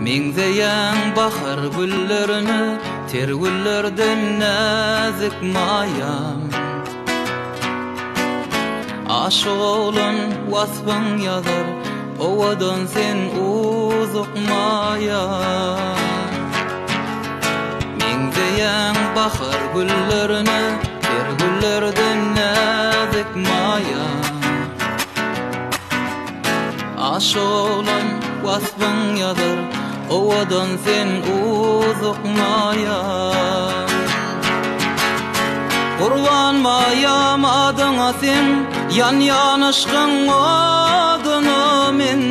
Meňzeýän bahar güllerini tergüllerden näzik maýam. Aşyk olan wasfyň ýazar, owadan sen uzak maýam. Meňzeýän bahar güllerini tergüllerden näzik maýam. Aşyk olan wasfyň ýazar, owadan sen uzak maýam. Gurban maýam adyňa sen, ýan-ýanyşgyň oduny men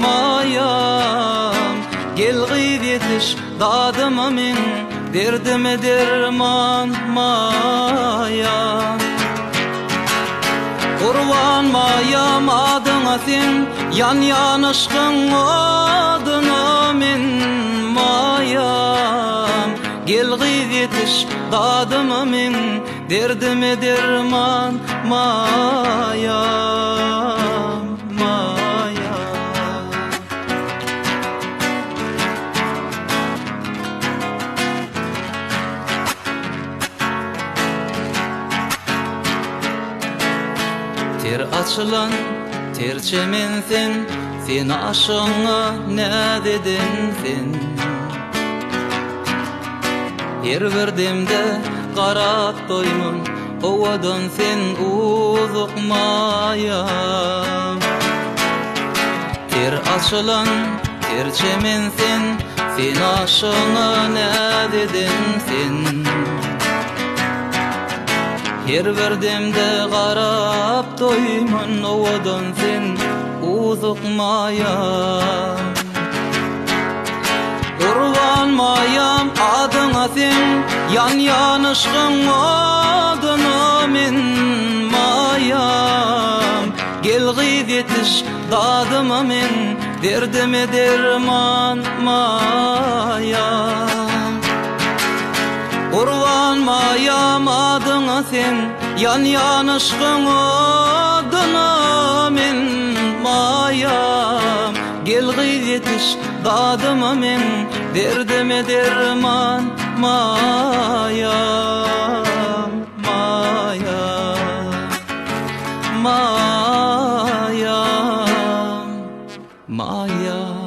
maýam. Gelgip ýetiş dadyma men, derdime derman maýam. Gurban maýam adyňa sen, ýan-ýanyşgyň oduny men maýam. Gelgip ýetiş dadyma men, derdime derman maýam, maýam. Ter açylan, terçemen sen, sen aşyňa nädedin sen? Her bir demde qarap doýmun, owadan sen uzak maýam. Ter açylan, terçemen sen, sen aşyňa nädedin sen? Her bir demde qarap doýmun, owadan sen uzak maýam. Gurban maýam adyňa sen, ýan-ýanyşgyň oduny men maýam. Gelgip ýetiş dadyma men, derdime derman maýam. Gurban maýam adyňa sen, ýan-ýanyşgyň oduny men maýam. Gelgip ýetiş dadyma men, derdime derman maýam, maýam, maýam, maýam.